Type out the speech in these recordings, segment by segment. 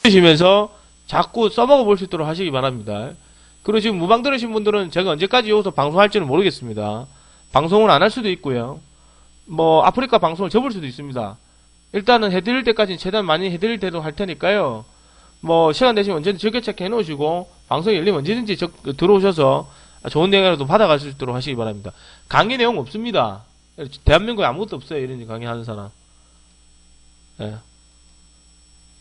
시면서 자꾸 써먹어 볼 수 있도록 하시기 바랍니다. 그리고 지금 무방 들으신 분들은 제가 언제까지 여기서 방송할지는 모르겠습니다. 방송을 안 할 수도 있고요. 뭐 아프리카 방송을 접을 수도 있습니다. 일단은 해드릴 때까지는 최대한 많이 해드릴 대로 할 테니까요. 뭐 시간 되시면 언제든지 즐겨찾기 해놓으시고 방송이 열리면 언제든지 들어오셔서 좋은 내용이라도 받아갈 수 있도록 하시기 바랍니다. 강의 내용 없습니다. 대한민국에 아무것도 없어요. 이런 강의하는 사람. 예.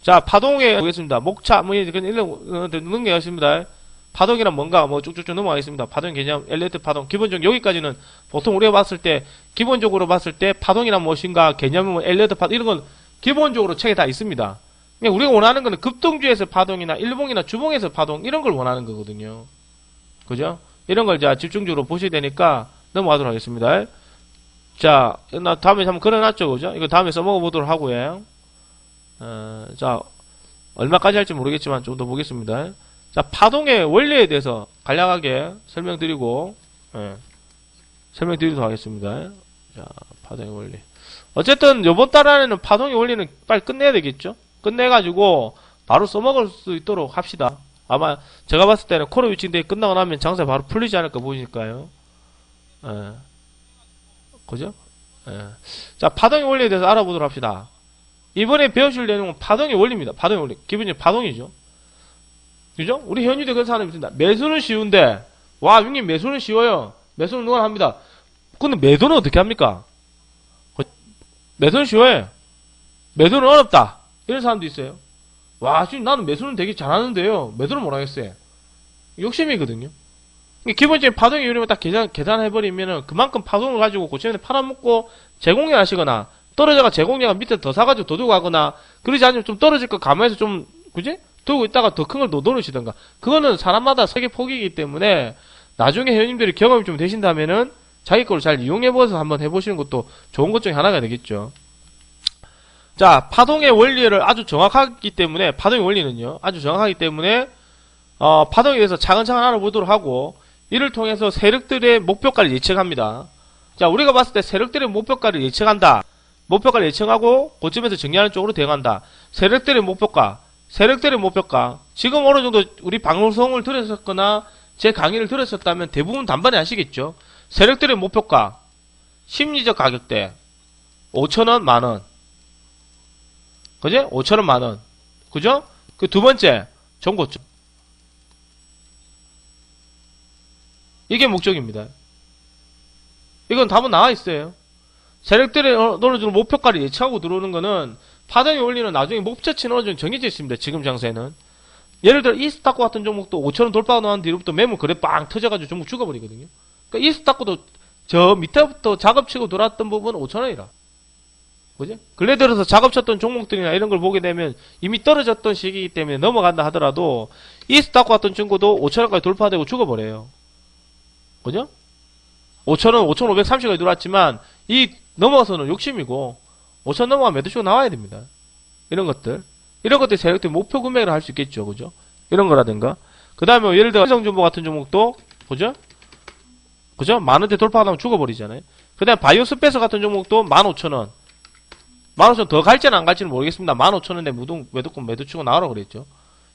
자, 파동에 보겠습니다. 목차, 뭐, 이런, 넘겨가겠습니다. 파동이란 뭔가, 뭐, 쭉쭉쭉 넘어가겠습니다. 파동 개념, 엘리어트 파동. 기본적으로 여기까지는 보통 우리가 봤을 때, 기본적으로 봤을 때, 파동이란 무엇인가, 개념은 뭐, 엘리어트 파동, 이런 건 기본적으로 책에 다 있습니다. 그냥 우리가 원하는 거는 급동주에서 파동이나 일봉이나 주봉에서 파동, 이런 걸 원하는 거거든요. 그죠? 이런 걸 자, 집중적으로 보셔야 되니까, 넘어가도록 하겠습니다. 자, 나 다음에 한번 그려놨죠, 그죠? 이거 다음에 써먹어 보도록 하고요. 자, 얼마까지 할지 모르겠지만 좀 더 보겠습니다. 자, 파동의 원리에 대해서 간략하게 설명드리고, 설명드리도록 하겠습니다. 자, 파동의 원리. 어쨌든, 요번 달 안에는 파동의 원리는 빨리 끝내야 되겠죠? 끝내가지고, 바로 써먹을 수 있도록 합시다. 아마, 제가 봤을 때는 코너 위칭데이 끝나고 나면 장세 바로 풀리지 않을까 보이니까요. 그죠? 자, 파동의 원리에 대해서 알아보도록 합시다. 이번에 배우실 내용은 파동의 원리입니다. 파동의 원리. 기본적으로 파동이죠. 그죠? 우리 현유대 그런 사람이 있습니다. 매수는 쉬운데, 와, 형님 매수는 쉬워요. 매수는 누가 합니다. 근데 매도는 어떻게 합니까? 매수는 쉬워요. 매도는 어렵다. 이런 사람도 있어요. 와, 지금 나는 매수는 되게 잘하는데요. 매도는 못하겠어요. 욕심이거든요. 기본적인 파동의 요리만 딱 계산해버리면은 그만큼 파동을 가지고 고치는데 팔아먹고 제공량 하시거나 떨어져가 제공량을 밑에 더 사가지고 더 두고 가거나 그러지 않으면 좀 떨어질 거 감안해서 좀 그지? 두고 있다가 더 큰 걸 더 넣으시던가 그거는 사람마다 세계 폭이기 때문에 나중에 회원님들이 경험이 좀 되신다면은 자기 걸 잘 이용해보셔서 한번 해보시는 것도 좋은 것 중에 하나가 되겠죠. 자, 파동의 원리를 아주 정확하기 때문에 파동의 원리는요 아주 정확하기 때문에 파동에 대해서 차근차근 알아보도록 하고 이를 통해서 세력들의 목표가를 예측합니다. 자, 우리가 봤을 때 세력들의 목표가를 예측한다. 목표가를 예측하고 고점에서 정리하는 쪽으로 대응한다. 세력들의 목표가. 지금 어느 정도 우리 방송을 들으셨거나 제 강의를 들으셨다면 대부분 단번에 아시겠죠. 세력들의 목표가. 심리적 가격대. 5,000원, 만원. 그죠? 5,000원, 만원. 그죠? 그 두 번째, 전고점. 이게 목적입니다. 이건 답은 나와 있어요. 세력들의 어느 정도 목표가를 예측하고 들어오는 거는 파동의 원리는 나중에 목표치는 어느 정도 정해져 있습니다. 지금 장세는. 예를 들어 이스타코 같은 종목도 5,000원 돌파가 나온 뒤로부터 매물 거래 빵 터져가지고 종목 죽어버리거든요. 그러니까 이스타코도 저 밑에부터 작업치고 돌았던 부분은 5,000원이라. 그죠? 근래 들어서 작업쳤던 종목들이나 이런 걸 보게 되면 이미 떨어졌던 시기이기 때문에 넘어간다 하더라도 이스타코 같은 친구도 5,000원까지 돌파되고 죽어버려요. 그죠? 5,000원, 5,530원에 들어왔지만, 이 넘어서는 욕심이고, 5,000원 넘어가면 매도치고 나와야 됩니다. 이런 것들. 이런 것들이 세력들 목표 구매를 할 수 있겠죠. 그죠? 이런 거라든가. 그 다음에 예를 들어, 삼성전보 같은 종목도, 그죠? 그죠? 만원대 돌파가 나면 죽어버리잖아요. 그 다음에 바이오스페이스 같은 종목도 15,000원. 15,000원 더 갈지는 안 갈지는 모르겠습니다. 15,000원에 매도권 매도치고 나오라고 그랬죠.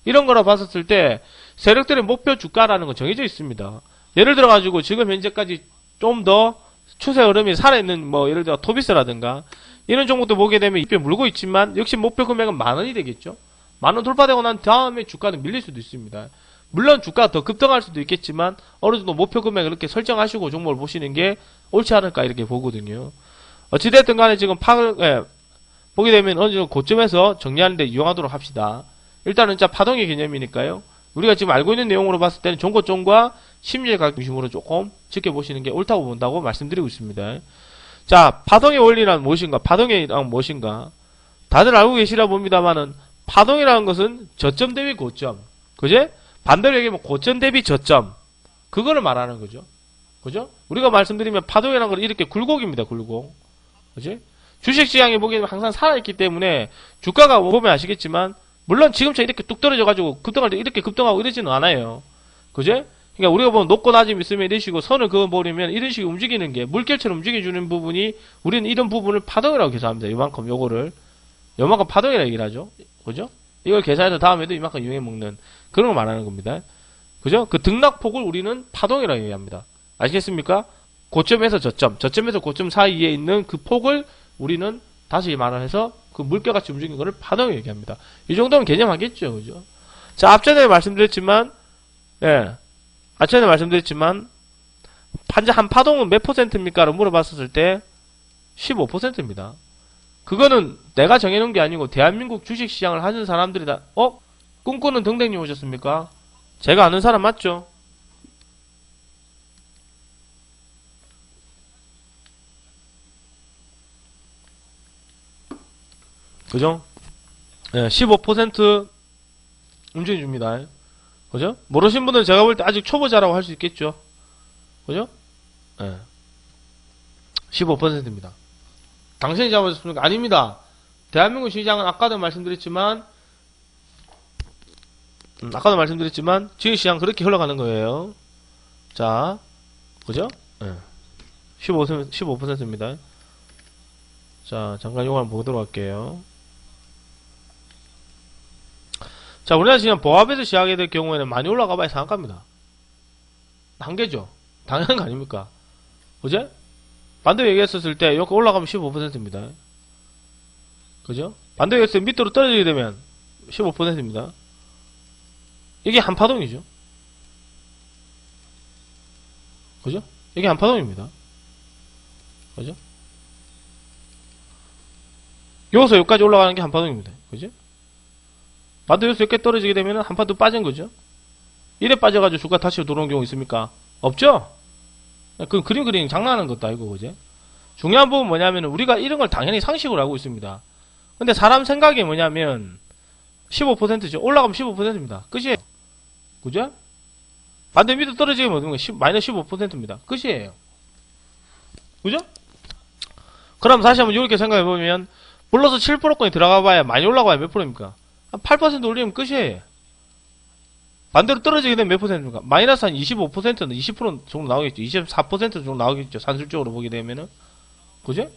이런 거라 봤었을 때, 세력들의 목표 주가라는 건 정해져 있습니다. 예를 들어가지고 지금 현재까지 좀 더 추세 흐름이 살아있는 뭐 예를 들어 토비스라든가 이런 종목도 보게 되면 입에 물고 있지만 역시 목표 금액은 만원이 되겠죠. 만원 돌파되고 난 다음에 주가는 밀릴 수도 있습니다. 물론 주가가 더 급등할 수도 있겠지만 어느 정도 목표 금액을 이렇게 설정하시고 종목을 보시는 게 옳지 않을까 이렇게 보거든요. 어찌됐든 간에 지금 보게 되면 어느 정도 고점에서 정리하는 데 이용하도록 합시다. 일단은 진짜 파동의 개념이니까요. 우리가 지금 알고 있는 내용으로 봤을 때는 종고점과 심리의 가격 중심으로 조금 지켜보시는 게 옳다고 본다고 말씀드리고 있습니다. 자, 파동의 원리란 무엇인가? 파동이란 무엇인가? 다들 알고 계시라 봅니다만은 파동이라는 것은 저점 대비 고점. 그제? 반대로 얘기하면 고점 대비 저점. 그거를 말하는 거죠. 그죠? 우리가 말씀드리면 파동이라는 건 이렇게 굴곡입니다. 굴곡. 그지? 주식시장에 보기에는 항상 살아있기 때문에 주가가 보면 아시겠지만 물론 지금처럼 이렇게 뚝 떨어져가지고 급등할 때 이렇게 급등하고 이러지는 않아요. 그죠? 그러니까 우리가 보면 높고 낮음 있으면 이러시고 선을 그어버리면 이런 식으로 움직이는 게 물결처럼 움직여주는 부분이 우리는 이런 부분을 파동이라고 계산합니다. 요만큼 요거를 요만큼 파동이라고 얘기를 하죠. 그죠? 이걸 계산해서 다음에도 이만큼 이용해 먹는 그런 걸 말하는 겁니다. 그죠? 그 등락폭을 우리는 파동이라고 얘기합니다. 아시겠습니까? 고점에서 저점, 저점에서 고점 사이에 있는 그 폭을 우리는 다시 말을 해서 그 물결같이 움직이는 거를 파동이라고 얘기합니다. 이 정도는 개념하겠죠. 그죠? 자, 앞전에 말씀드렸지만, 예. 앞전에 말씀드렸지만, 한 파동은 몇 %입니까? 라고 물어봤었을 때, 15%입니다. 그거는 내가 정해놓은 게 아니고, 대한민국 주식시장을 하는 사람들이 다, 꿈꾸는 등댕님 오셨습니까? 제가 아는 사람 맞죠? 그죠? 예, 15% 움직여줍니다. 그죠? 모르신 분들은 제가 볼 때 아직 초보자라고 할 수 있겠죠? 그죠? 예. 15%입니다. 당신이 잡아줬습니까? 아닙니다. 대한민국 시장은 아까도 말씀드렸지만, 주식시장 그렇게 흘러가는 거예요. 자, 그죠? 예. 15%입니다. 자, 잠깐 이거 한번 보도록 할게요. 자, 우리나라 시장 보합에서 시작하게 될 경우에는 많이 올라가 봐야 상한가입니다. 한계죠. 당연한 거 아닙니까? 그죠? 반대 얘기했었을 때, 여기 올라가면 15%입니다. 그죠? 반대 얘기했을 때 밑으로 떨어지게 되면 15%입니다. 이게 한파동이죠. 그죠? 이게 한파동입니다. 그죠? 여기서 여기까지 올라가는 게 한파동입니다. 그죠? 반대 여기서 이렇게 떨어지게 되면 한파도 빠진 거죠. 이래 빠져가지고 주가 다시 들어오는 경우 있습니까? 없죠? 그 그림 그리는 장난하는 것도 아니고, 그죠? 중요한 부분은 뭐냐면, 우리가 이런 걸 당연히 상식으로 알고 있습니다. 근데 사람 생각이 뭐냐면, 15%죠. 올라가면 15%입니다. 끝이에요. 그죠? 반대 밑으로 떨어지게 되면 마이너스 15%입니다. 끝이에요. 그죠? 그럼 다시 한번 이렇게 생각해보면, 플러스 7%권이 들어가 봐야 많이 올라가야 몇 프로입니까? 한 8% 올리면 끝이에요. 반대로 떨어지게 되면 몇 %입니까? 마이너스 한 25%는 20% 정도 나오겠죠. 24% 정도 나오겠죠. 산술적으로 보게 되면은. 그죠?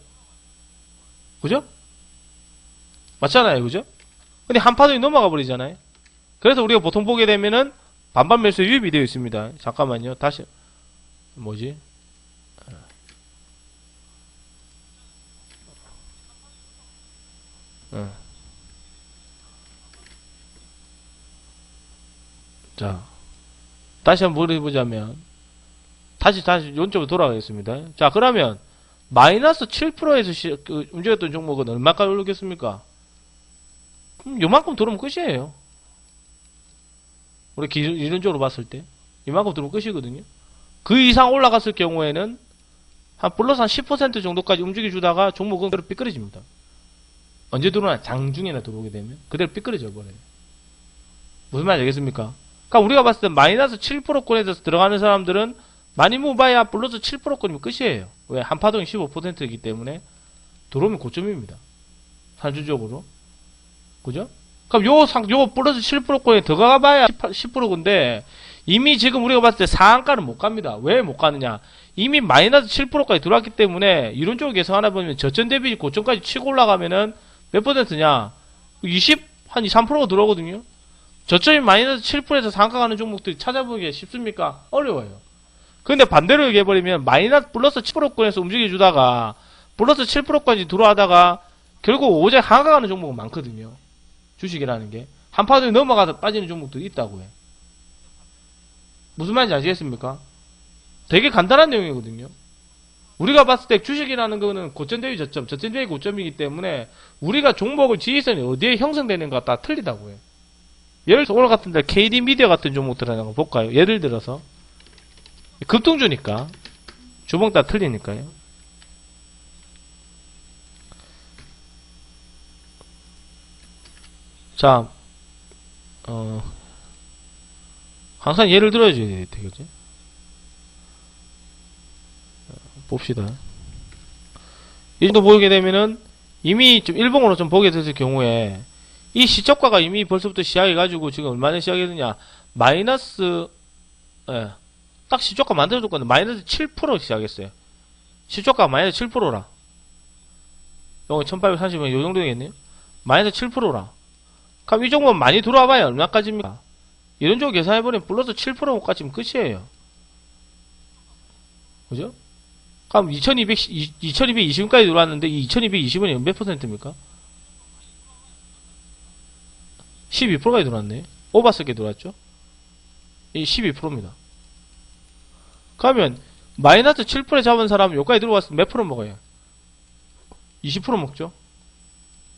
그죠? 맞잖아요. 그죠? 근데 한파동이 넘어가 버리잖아요. 그래서 우리가 보통 보게 되면은 반반 매수 유입이 되어 있습니다. 잠깐만요. 다시. 뭐지? 자, 다시 한번 물어보자면, 다시 이쪽으로 돌아가겠습니다. 자, 그러면, 마이너스 7%에서 움직였던 종목은 얼마까지 오르겠습니까? 요만큼 들어오면 끝이에요. 우리 이론적으로 봤을 때. 이만큼 들어오면 끝이거든요. 그 이상 올라갔을 경우에는, 플러스 한 10% 정도까지 움직여주다가 종목은 그대로 삐끄러집니다. 언제 들어오나? 장중에나 들어오게 되면, 그대로 삐끄러져 버려요. 무슨 말인지 알겠습니까? 그러니까 우리가 봤을 때 마이너스 7%권에서 들어가는 사람들은 많이 모바야 플러스 7%권이면 끝이에요. 왜? 한파동이 15%이기 때문에 들어오면 고점입니다. 산주적으로. 그죠? 그럼 요 플러스 7%권에 들어가 봐야 10%인데 이미 지금 우리가 봤을 때 상한가는 못 갑니다. 왜 못 가느냐? 이미 마이너스 7%까지 들어왔기 때문에 이론적으로 계산하다 보면 저점 대비 고점까지 치고 올라가면은 몇 %냐? 한 2, 3%가 들어오거든요. 저점이 마이너스 7%에서 상한가 가는 종목들이 찾아보기가 쉽습니까? 어려워요. 근데 반대로 얘기해버리면 마이너스 플러스 7%권에서 움직여주다가 플러스 7%까지 들어가다가 결국 오제 하한가 가는 종목은 많거든요. 주식이라는 게. 한파동이 넘어가서 빠지는 종목들이 있다고 해. 무슨 말인지 아시겠습니까? 되게 간단한 내용이거든요. 우리가 봤을 때 주식이라는 거는 고점 대비 저점, 저점 대비 고점이기 때문에 우리가 종목을 지지선이 어디에 형성되는가 다 틀리다고 해요. 예를 들어서 오늘 같은 날 KD 미디어 같은 종목들 하나 볼까요? 예를 들어서 급등주니까 주봉 다 틀리니까요. 자, 항상 예를 들어줘야 되겠지? 봅시다. 이 정도 보게 되면은 이미 좀 일봉으로 좀 보게 됐을 경우에 이 시초가가 이미 벌써부터 시작해가지고 지금 얼마나 시작했느냐? 마이너스, 예, 딱 시초가 만들어줬거든요. 마이너스 7% 시작했어요. 시초가 마이너스 7%라. 요거 1830원 요 정도 되겠네요. 마이너스 7%라. 그럼 이 종목은 많이 들어와봐야 얼마까지입니까? 이런 쪽으로 계산해버리면 플러스 7%까지면 끝이에요. 그죠? 그럼 2220까지 들어왔는데 이 2220은 몇 퍼센트입니까? 12%까지 들어왔네. 오버스게 들어왔죠? 이 12%입니다. 그러면 마이너스 7%에 잡은 사람은 여기까지 들어왔으면 몇 프로 먹어요? 20% 먹죠?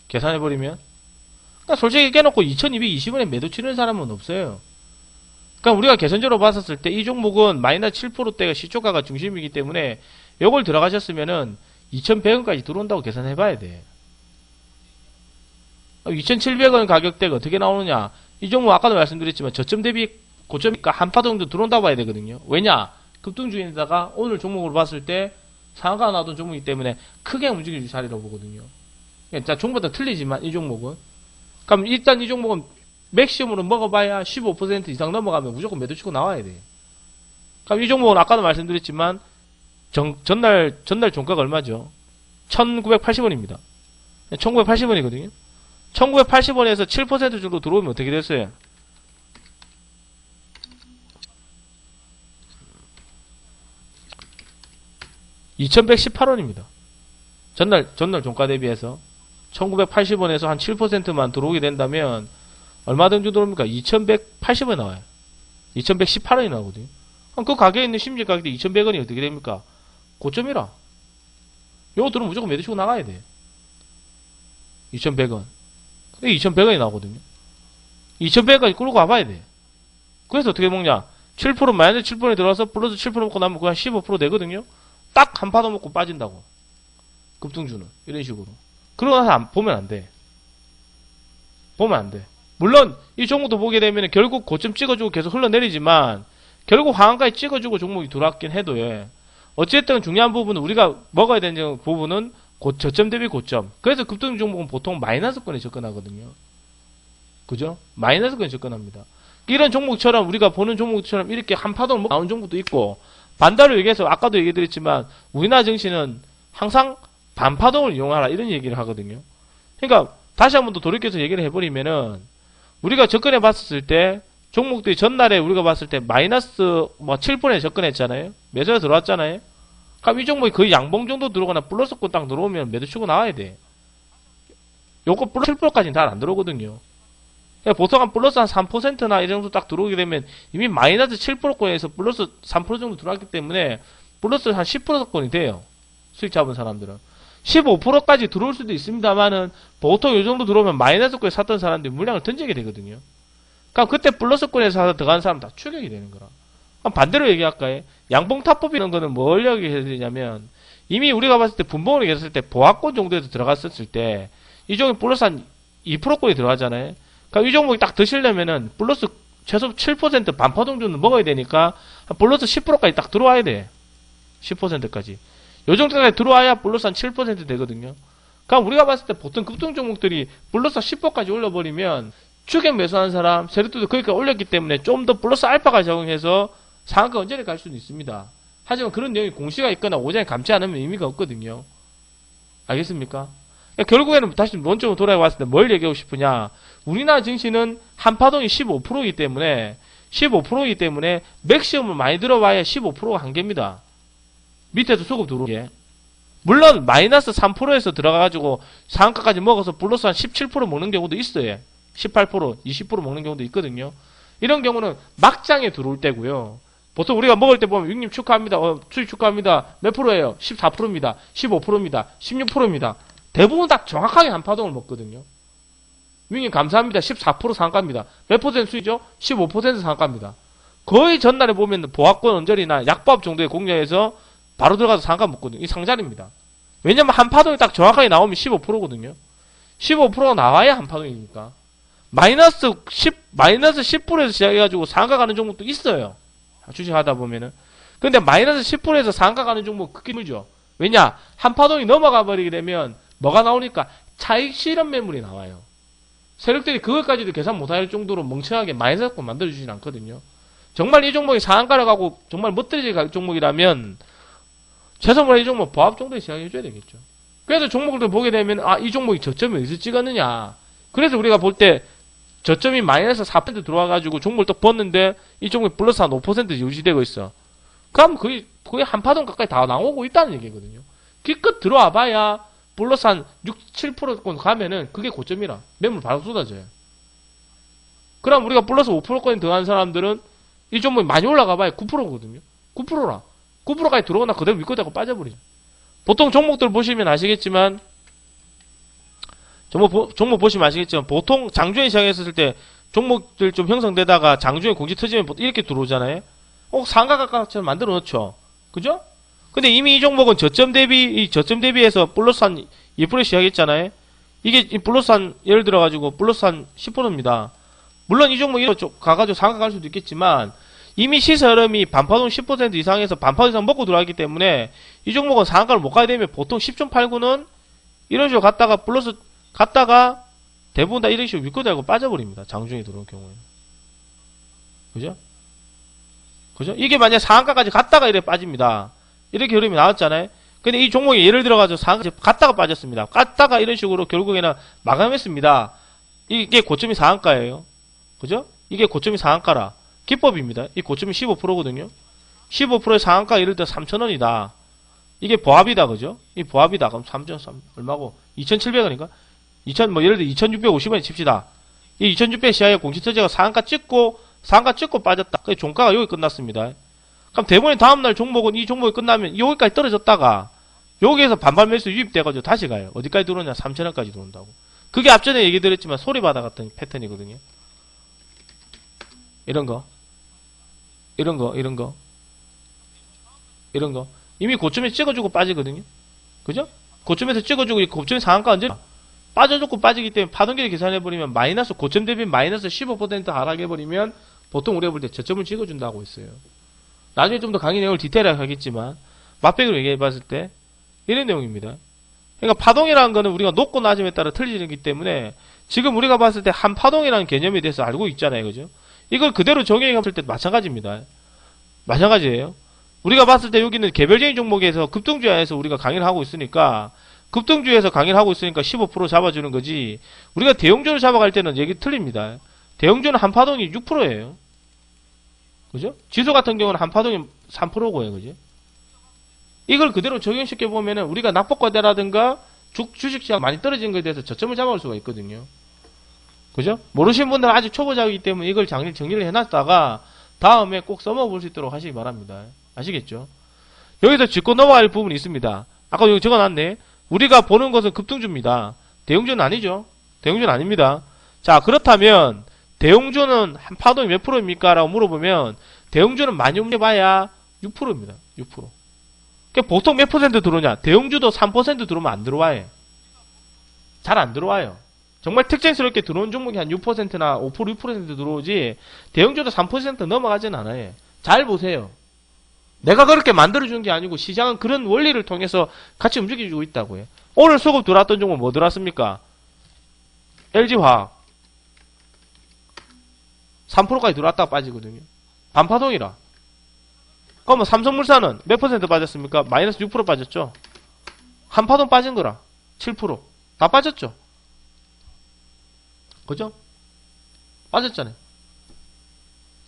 계산해버리면. 그러니까 솔직히 깨놓고 2220원에 매도 치는 사람은 없어요. 그러니까 우리가 계산적으로 봤었을 때 이 종목은 마이너스 7%대가 시초가가 중심이기 때문에 요걸 들어가셨으면은 2100원까지 들어온다고 계산해봐야 돼. 2700원 가격대가 어떻게 나오느냐? 이 종목 아까도 말씀드렸지만 저점 대비 고점이니까 한파 정도 들어온다고 봐야 되거든요. 왜냐? 급등주인에다가 오늘 종목으로 봤을 때 상한가 나왔던 종목이기 때문에 크게 움직일 자리라고 보거든요. 자, 종목보다 틀리지만 이 종목은. 그럼 일단 이 종목은 맥시멈으로 먹어봐야 15% 이상 넘어가면 무조건 매도 치고 나와야 돼. 그럼 이 종목은 아까도 말씀드렸지만 전날 종가가 얼마죠? 1980원입니다. 1980원이거든요. 1980원에서 7% 정도 들어오면 어떻게 됐어요? $2118원입니다. 전날 종가 대비해서 1980원에서 한 7%만 들어오게 된다면 얼마 정도 들어옵니까? 2180원 나와요. 2118원이 나오거든요. 그럼 그 가격에 있는 심지 가격대 2100원이 어떻게 됩니까? 고점이라. 요거 들으면 무조건 매도 치고 나가야 돼. 2100원. 2100원이 나오거든요. 2100원까지 끌고 가봐야 돼. 그래서 어떻게 먹냐? 7% 마이너스 7%에 들어와서 플러스 7% 먹고 나면 그거 한 15% 되거든요. 딱 한 파도 먹고 빠진다고. 급등주는. 이런 식으로. 그러고 나서 보면 안 돼. 보면 안 돼. 물론 이 종목도 보게 되면 결국 고점 찍어주고 계속 흘러내리지만 결국 하한가에 찍어주고 종목이 들어왔긴 해도 어쨌든 중요한 부분은 우리가 먹어야 되는 부분은 저점 대비 고점. 그래서 급등 종목은 보통 마이너스권에 접근하거든요. 그죠? 마이너스권에 접근합니다. 이런 종목처럼 우리가 보는 종목처럼 이렇게 한 파동 나온 종목도 있고 반대로 얘기해서 아까도 얘기드렸지만 우리나라 증시는 항상 반파동을 이용하라 이런 얘기를 하거든요. 그러니까 다시 한 번 더 돌이켜서 얘기를 해버리면은 우리가 접근해 봤을 때 종목들이 전날에 우리가 봤을 때 마이너스 7%에 접근했잖아요. 매수에 들어왔잖아요. 그럼 이 종목이 거의 양봉 정도 들어오거나 플러스권 딱 들어오면 매도 치고 나와야 돼. 요거 플러스 7%까지는 잘 안 들어오거든요. 보통 한 플러스 한 3%나 이 정도 딱 들어오게 되면 이미 마이너스 7%권에서 플러스 3% 정도 들어왔기 때문에 플러스 한 10%권이 돼요. 수익 잡은 사람들은. 15%까지 들어올 수도 있습니다만은 보통 이 정도 들어오면 마이너스권에 샀던 사람들이 물량을 던지게 되거든요. 그럼 그때 플러스권에서 사서 들어간 사람 다 추격이 되는 거라. 그럼 반대로 얘기할까요? 양봉타법이라는 거는 뭘 얘기해야 되냐면 이미 우리가 봤을 때 분봉으로 얘기했을 때 보합권 정도에서 들어갔었을 때 이 종목이 플러스 한 2%권이 들어가잖아요. 그럼 이 종목이 딱 드시려면은 플러스 최소 7% 반파동 정도 먹어야 되니까 플러스 10%까지 딱 들어와야 돼. 10%까지. 요 정도까지 들어와야 플러스 한 7% 되거든요. 그럼 우리가 봤을 때 보통 급등 종목들이 플러스 10%까지 올려버리면 추격 매수한 사람, 세력들도 거기까지 올렸기 때문에 좀 더 플러스 알파가 적용해서 상한가 언저리 갈 수는 있습니다. 하지만 그런 내용이 공시가 있거나 오전에 감지 않으면 의미가 없거든요. 알겠습니까? 그러니까 결국에는 다시 원점으로 돌아왔을 때 뭘 얘기하고 싶으냐. 우리나라 증시는 한파동이 15%이기 때문에 15%이기 때문에 맥시멈을 많이 들어봐야 15%가 한계입니다. 밑에서 수급 들어오게. 물론 마이너스 3%에서 들어가가지고 상한가까지 먹어서 플러스 한 17% 먹는 경우도 있어요. 18%, 20% 먹는 경우도 있거든요. 이런 경우는 막장에 들어올 때고요. 보통 우리가 먹을 때 보면 육님 축하합니다. 수익 축하합니다. 몇 프로예요? 14%입니다. 15%입니다. 16%입니다. 대부분 딱 정확하게 한파동을 먹거든요. 육님 감사합니다. 14% 상한가입니다. 몇 퍼센트 수익이죠? 15% 상한가입니다. 거의 전날에 보면 보합권 언저리나 약보합 정도의 공략에서 바로 들어가서 상한가 먹거든요. 이 상자리입니다. 왜냐면 한파동이 딱 정확하게 나오면 15%거든요. 15%가 나와야 한파동이니까. 마이너스 10%에서 시작해가지고 상한가 가는 종목도 있어요. 주식하다 보면은. 근데 마이너스 10%에서 상한가 가는 종목 크게 힘들죠. 왜냐? 한파동이 넘어가 버리게 되면 뭐가 나오니까 차익 실현 매물이 나와요. 세력들이 그것까지도 계산 못할 정도로 멍청하게 마이너스 만들어주진 않거든요. 정말 이 종목이 상한가를 가고 정말 멋들어질 갈 종목이라면 최소한 이 종목 보합 정도에 시작해줘야 되겠죠. 그래서 종목을 보게 되면 이 종목이 저점을 어디서 찍었느냐. 그래서 우리가 볼 때 저점이 마이너스 4% 들어와가지고 종목을 또 벗는데 이 종목이 플러스 한 5% 유지되고 있어. 그럼 거의 한 파동 가까이 다 나오고 있다는 얘기거든요. 기껏 들어와 봐야 플러스 한 6, 7% 가면은 그게 고점이라. 매물 바로 쏟아져요. 그럼 우리가 플러스 5%까지 들어간 사람들은 이 종목이 많이 올라가 봐야 9%거든요. 9%라. 9%까지 들어오나 그대로 믿고 대고 빠져버리죠. 보통 종목들 보시면 아시겠지만, 종목 보시면 아시겠지만, 보통 장중에 시작했을 때 종목들 좀 형성되다가 장중에 공지 터지면 이렇게 들어오잖아요. 상가가까처럼 만들어 놓죠. 그죠? 근데 이미 이 종목은 저점 대비해서 플러스 한 2% 시작했잖아요. 이게 플러스 한, 예를 들어가지고 플러스 한 10%입니다. 물론 이 종목이 가가지고 상가 갈 수도 있겠지만, 이미 시세흐름이 반파동 10% 이상에서 반파동 이상 먹고 들어왔기 때문에 이 종목은 상한가를 못 가게 되면 보통 10.89는 이런 식으로 갔다가 대부분 다 이런 식으로 윗고 달고 빠져버립니다. 장중에 들어온 경우에는. 그죠? 이게 만약 상한가까지 갔다가 이래 빠집니다. 이렇게 흐름이 나왔잖아요. 근데 이 종목이 예를 들어가지고 상한가 갔다가 빠졌습니다. 갔다가 이런 식으로 결국에는 마감했습니다. 이게 고점이 상한가예요. 그죠? 이게 고점이 상한가라. 기법입니다. 이 고점이 15%거든요. 15%의 상한가 예를 들어 3,000원이다. 이게 보합이다. 그죠? 이 보합이다. 그럼 3,000원 얼마고? 2,700원인가? 예를 들어 2,650원에 칩시다. 이 2,600원 시야에 공시처제가 상한가 찍고 빠졌다. 그 종가가 여기 끝났습니다. 그럼 대부분 다음날 종목은 이 종목이 끝나면 여기까지 떨어졌다가 여기에서 반발 매수 유입돼가지고 다시 가요. 어디까지 들어오냐? 3,000원까지 들어온다고. 그게 앞전에 얘기 드렸지만 소리바다 같은 패턴이거든요. 이런 거. 이미 고점에 찍어주고 빠지거든요. 그죠? 고점에서 찍어주고, 고점의 상한가 언제? 빠져주고 빠지기 때문에 파동기를 계산해버리면 고점 대비 마이너스 15% 하락해버리면 보통 우리가 볼 때 저점을 찍어준다고 했어요. 나중에 좀 더 강의 내용을 디테일하게 하겠지만, 맛백으로 얘기해봤을 때, 이런 내용입니다. 그러니까 파동이라는 거는 우리가 높고 낮음에 따라 틀리기 때문에, 지금 우리가 봤을 때 한 파동이라는 개념에 대해서 알고 있잖아요. 그죠? 이걸 그대로 적용했을 때 마찬가지입니다. 마찬가지예요. 우리가 봤을 때 여기는 개별적인 종목에서 급등주에서 우리가 강의를 하고 있으니까 15% 잡아주는 거지. 우리가 대형주를 잡아갈 때는 얘기 틀립니다. 대형주는 한 파동이 6%예요. 그죠? 지수 같은 경우는 한 파동이 3%고요. 그죠? 이걸 그대로 적용시켜 보면은 우리가 낙폭과대라든가 주식시장 많이 떨어진 것에 대해서 저점을 잡아올 수가 있거든요. 그죠? 모르시는 분들은 아직 초보자이기 때문에 이걸 정리를 해놨다가 다음에 꼭 써먹어볼 수 있도록 하시기 바랍니다. 아시겠죠? 여기서 짚고 넘어갈 부분이 있습니다. 아까 여기 적어놨네. 우리가 보는 것은 급등주입니다. 대형주는 아니죠. 대형주는 아닙니다. 자, 그렇다면 대형주는 한 파동이 몇 프로입니까? 라고 물어보면 대형주는 많이 움직여봐야 6%입니다. 6%. 그러니까 보통 몇 퍼센트 들어오냐? 대형주도 3% 들어오면 안 들어와요. 잘 안 들어와요. 정말 특징스럽게 들어온 종목이 한 6%나 5%, 6% 들어오지 대형주도 3% 넘어가진 않아요. 잘 보세요. 내가 그렇게 만들어준 게 아니고 시장은 그런 원리를 통해서 같이 움직여주고 있다고 해요. 오늘 수급 들어왔던 종목 뭐 들어왔습니까? LG화학 3%까지 들어왔다가 빠지거든요. 반파동이라. 그러면 삼성물산은 몇 퍼센트 빠졌습니까? 마이너스 6% 빠졌죠. 한파동 빠진 거라 7%. 다 빠졌죠. 그죠? 빠졌잖아요.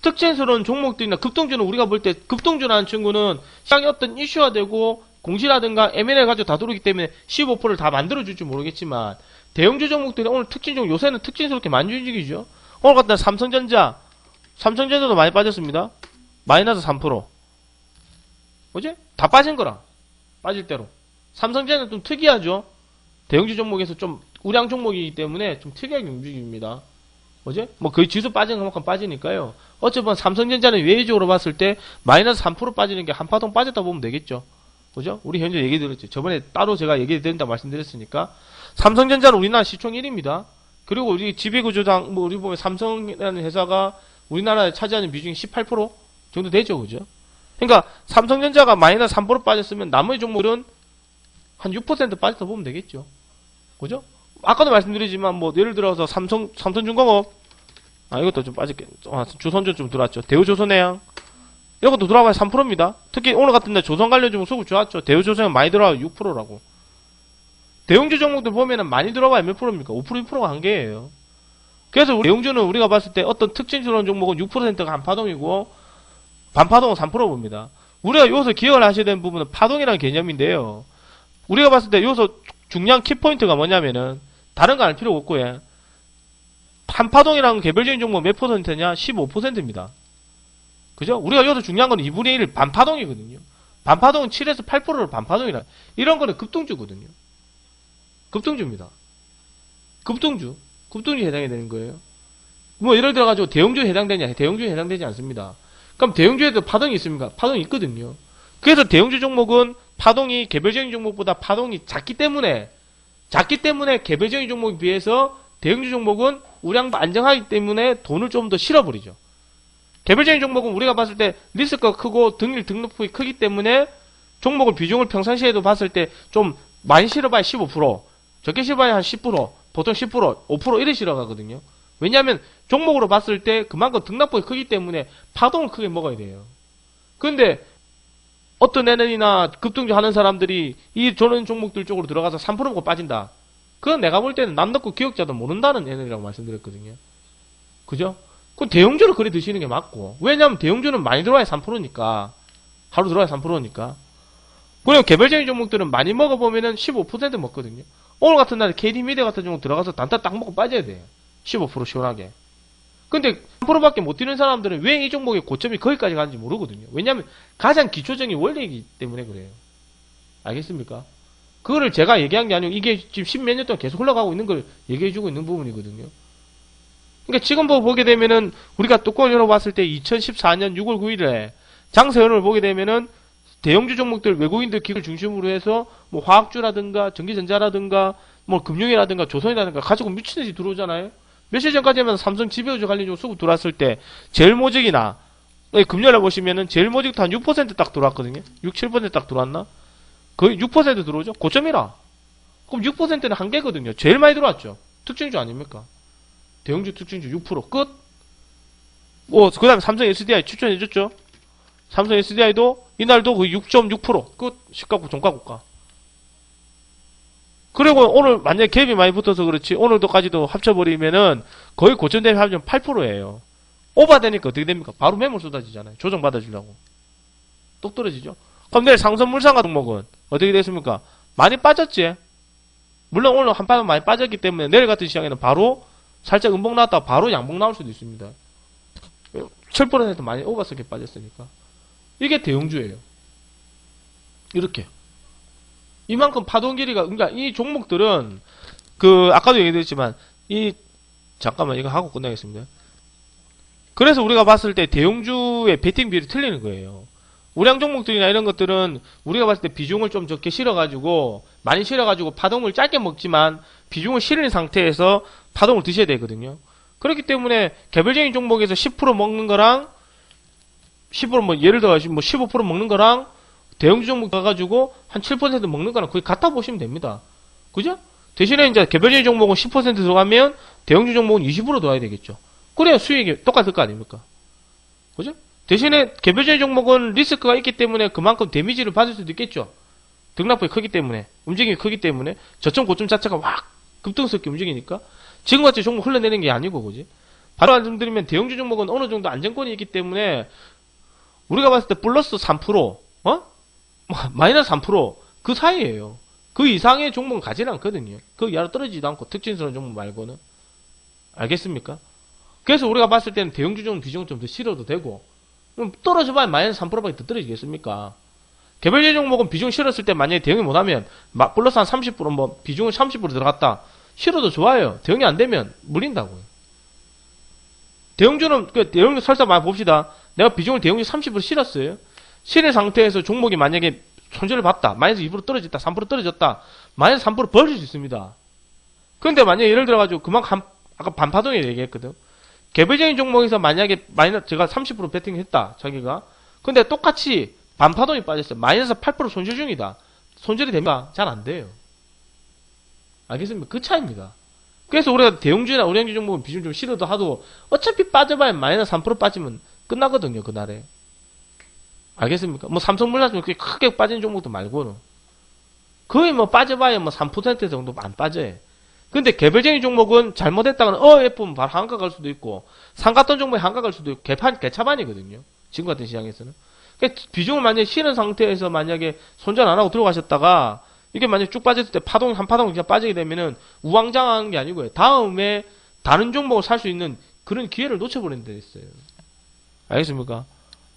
특징스러운 종목들이나 급등주는 우리가 볼 때 급등주라는 친구는 시장에 어떤 이슈가 되고 공시라든가 M&A 가지고 다 들어오기 때문에 15%를 다 만들어줄지 모르겠지만 대형주 종목들이 오늘 요새는 특징스럽게 많이 움직이죠. 오늘 같은 날 삼성전자도 많이 빠졌습니다. 마이너스 3%. 뭐지? 다 빠진 거라. 빠질 대로. 삼성전자는 좀 특이하죠. 대형주 종목에서 좀 우량 종목이기 때문에 좀 특이하게 움직입니다. 뭐지? 뭐 거의 지수 빠지는 것만큼 빠지니까요. 어쨌든 삼성전자는 외적으로 봤을 때 마이너스 3% 빠지는 게 한파동 빠졌다 보면 되겠죠. 그죠? 우리 현재 얘기 드렸죠. 저번에 따로 제가 얘기 드린다 말씀드렸으니까. 삼성전자는 우리나라 시총 1위입니다. 그리고 우리 지배구조상, 우리 보면 삼성이라는 회사가 우리나라에 차지하는 비중이 18% 정도 되죠. 그죠? 그러니까 삼성전자가 마이너스 3% 빠졌으면 나머지 종목은 한 6% 빠졌다 보면 되겠죠. 그죠? 아까도 말씀드리지만 뭐 예를 들어서 삼성중공업 이것도 좀 빠질게. 조선전 좀 들어왔죠. 대우조선해양 이것도 들어와봐야 3%입니다. 특히 오늘 같은 날 조선 관련 종목 수급 좋았죠. 대우조선해양 많이 들어와 6%라고. 대형주 종목들 보면은 많이 들어와야 몇 프로입니까? 5% 6%가 한계예요. 그래서 우리 대형주는 우리가 봤을 때 어떤 특징스러운 종목은 6%가 한파동이고 반파동은 3% 봅니다. 우리가 여기서 기억을 하셔야 되는 부분은 파동이라는 개념인데요. 우리가 봤을 때 여기서 중요한 키포인트가 뭐냐면은 다른 거 알 필요 없고 한파동이라는 개별적인 종목 몇 퍼센트냐? 15%입니다. 그죠? 우리가 여기서 중요한 건 2분의 1 반파동이거든요. 반파동은 7에서 8%를 반파동이라. 이런 거는 급등주거든요. 급등주입니다. 급등주에 해당이 되는 거예요. 뭐 예를 들어가지고 대형주에 해당되냐? 대형주에 해당되지 않습니다. 그럼 대형주에도 파동이 있습니까? 파동이 있거든요. 그래서 대형주 종목은 파동이 개별적인 종목보다 파동이 작기 때문에 개별적인 종목에 비해서 대형주 종목은 우량도 안정하기 때문에 돈을 좀 더 실어버리죠. 개별적인 종목은 우리가 봤을 때 리스크가 크고 등록폭이 크기 때문에 종목을 비중을 평상시에도 봤을 때 좀 많이 실어봐야 15%, 적게 실어봐야 한 10%, 보통 10%, 5% 이래 실어가거든요. 왜냐하면 종목으로 봤을 때 그만큼 등락폭이 크기 때문에 파동을 크게 먹어야 돼요. 그런데 어떤 애들이나 급등주 하는 사람들이 이 저런 종목들 쪽으로 들어가서 3% 먹고 빠진다. 그건 내가 볼 때는 남 넣고 기억자도 모른다는 애들이라고 말씀드렸거든요. 그죠? 그럼 대형주를 그래 드시는 게 맞고. 왜냐면 대형주는 많이 들어와야 3%니까. 하루 들어와야 3%니까. 그리고 개별적인 종목들은 많이 먹어보면은 15% 먹거든요. 오늘 같은 날에 KD미디어 같은 종목 들어가서 단타 딱 먹고 빠져야 돼요. 15% 시원하게. 근데 3%밖에 못 뛰는 사람들은 왜 이 종목의 고점이 거기까지 가는지 모르거든요. 왜냐면 가장 기초적인 원리이기 때문에 그래요. 알겠습니까? 그거를 제가 얘기한 게 아니고 이게 지금 10몇 년 동안 계속 흘러가고 있는 걸 얘기해주고 있는 부분이거든요. 그러니까 지금 보게 되면은 우리가 뚜껑을 열어봤을 때 2014년 6월 9일에 장세현을 보게 되면은 대형주 종목들 외국인들 기술 중심으로 해서 뭐 화학주라든가 전기전자라든가 뭐 금융이라든가 조선이라든가 가지고 미친 듯이 들어오잖아요. 며칠 전까지 하면 삼성 지배우주 관련주 수급 들어왔을 때 제일모직이나 금요일에 보시면은 제일모직도 한 6%딱 들어왔거든요. 6, 7%딱 들어왔나? 거의 6% 들어오죠? 고점이라. 그럼 6%는 한계거든요. 제일 많이 들어왔죠. 특징주 아닙니까? 대형주 특징주 6% 끝. 뭐 그 다음에 삼성 SDI 추천해줬죠. 삼성 SDI도 이날도 거의 6.6% 끝. 시가국 종가국가. 그리고 오늘 만약에 갭이 많이 붙어서 그렇지 오늘도까지도 합쳐버리면은 거의 고점 대비 합치면 8%예요. 오버되니까 어떻게 됩니까? 바로 매물 쏟아지잖아요. 조정 받아주려고. 똑 떨어지죠. 그럼 내일 상선물상가 종목은 어떻게 됐습니까? 많이 빠졌지. 물론 오늘 한판 많이 빠졌기 때문에 내일 같은 시장에는 바로 살짝 음봉 나왔다가 바로 양봉 나올 수도 있습니다. 7% 많이 오버스게 빠졌으니까. 이게 대형주예요. 이렇게. 이만큼 파동 길이가, 그러니까 이 종목들은, 아까도 얘기했지만, 잠깐만, 이거 하고 끝나겠습니다. 그래서 우리가 봤을 때 대형주의 베팅 비율이 틀리는 거예요. 우량 종목들이나 이런 것들은 우리가 봤을 때 비중을 좀 적게 실어가지고, 많이 실어가지고 파동을 짧게 먹지만, 비중을 실은 상태에서 파동을 드셔야 되거든요. 그렇기 때문에 개별적인 종목에서 10% 먹는 거랑, 10% 뭐, 예를 들어, 뭐 15% 먹는 거랑, 대형주 종목 가가지고 한 7% 먹는 거랑 거의 같다 보시면 됩니다. 그죠? 대신에 이제 개별적인 종목은 10% 들어가면 대형주 종목은 20% 들어가야 되겠죠. 그래야 수익이 똑같을 거 아닙니까? 그죠? 대신에 개별적인 종목은 리스크가 있기 때문에 그만큼 데미지를 받을 수도 있겠죠. 등락폭이 크기 때문에, 움직임이 크기 때문에, 저점 고점 자체가 확 급등스럽게 움직이니까 지금같이 종목 흘러내는 게 아니고, 그지? 바로 말씀드리면 대형주 종목은 어느 정도 안정권이 있기 때문에 우리가 봤을 때 플러스 3%, 마이너스 3%그 사이에요. 그 이상의 종목은 가지는 않거든요. 그 이하로 떨어지지도 않고 특징스러운 종목 말고는. 알겠습니까? 그래서 우리가 봤을 때는 대형주 종목 비중을 좀 더 실어도 되고, 그럼 떨어져봐야 마이너스 3%밖에 더 떨어지겠습니까? 개별적인 종목은 비중 실었을 때 만약에 대응이 못하면 플러스 한 30% 뭐 비중은 30% 들어갔다. 실어도 좋아요. 대응이 안 되면 물린다고요. 대형주는 대형주 설사 많이 봅시다. 내가 비중을 대형주 30% 실었어요. 실의 상태에서 종목이 만약에 손절을 봤다. 마이너스 2% 떨어졌다. 3% 떨어졌다. 마이너스 3% 벌릴 수 있습니다. 그런데 만약에 예를 들어가지고 그만큼 아까 반파동에 얘기했거든. 개별적인 종목에서 만약에 제가 30% 베팅했다. 자기가. 근데 똑같이 반파동이 빠졌어요. 마이너스 8% 손실 중이다. 손절이 됩니까? 잘 안 돼요. 알겠습니까? 그 차이입니다. 그래서 우리가 대형주나 우량주 종목은 비중 좀 실어도 하도 어차피 빠져봐야 마이너스 3% 빠지면 끝나거든요. 그날에. 알겠습니까? 뭐 삼성물산 그렇게 크게 빠진 종목도 말고는 거의 뭐 빠져봐야 뭐 3% 정도 안 빠져요. 근데 개별적인 종목은 잘못했다가는 F면 바로 한가 갈 수도 있고 상갔던 종목이 한가 갈 수도 있고 개차반이거든요. 지금 같은 시장에서는. 그러니까 비중을 만약에 실은 상태에서 만약에 손절 안 하고 들어가셨다가 이게 만약에 쭉 빠졌을 때 한 파동 그냥 빠지게 되면은 우왕좌왕한 게 아니고요. 다음에 다른 종목을 살 수 있는 그런 기회를 놓쳐버린 데 있어요. 알겠습니까?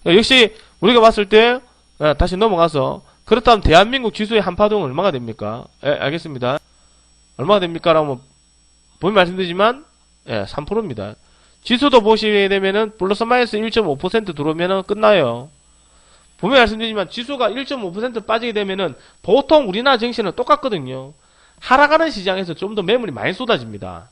역시 우리가 봤을 때 다시 넘어가서 그렇다면 대한민국 지수의 한파동은 얼마가 됩니까? 알겠습니다. 얼마가 됩니까? 라고 보면 말씀드리지만 3%입니다. 지수도 보시게 되면은 플러스 마이너스 1.5% 들어오면은 끝나요. 보면 말씀드리지만 지수가 1.5% 빠지게 되면은 보통 우리나라 증시는 똑같거든요. 하락하는 시장에서 좀 더 매물이 많이 쏟아집니다.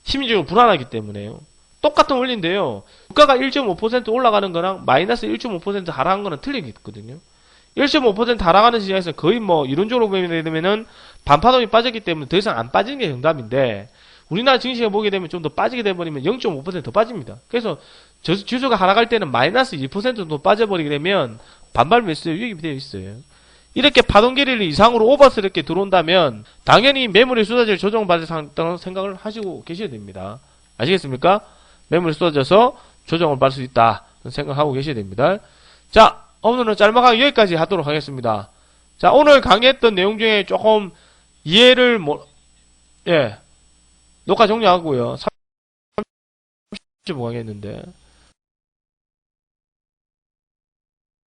심리적으로 불안하기 때문에요. 똑같은 원리인데요. 주가가 1.5% 올라가는 거랑 마이너스 1.5% 하락한 거는 틀리거든요. 1.5% 하락하는 시장에서 거의 이론적으로 보게 되면은 반파동이 빠졌기 때문에 더 이상 안 빠지는 게 정답인데 우리나라 증시가 보게 되면 좀 더 빠지게 돼버리면 0.5% 더 빠집니다. 그래서 지수가 하락할 때는 마이너스 2% 정도 빠져버리게 되면 반발 매수에 유입이 되어 있어요. 이렇게 파동 길이를 이상으로 오버스럽게 들어온다면 당연히 매물이 쏟아질 조정받을 생각을 하시고 계셔야 됩니다. 아시겠습니까? 매물이 쏟아져서 조정을 받을 수 있다 생각하고 계셔야 됩니다. 자, 오늘은 짤막하게 여기까지 하도록 하겠습니다. 자, 오늘 강의했던 내용 중에 조금 이해를 녹화 종료하고요. 35 강의했는데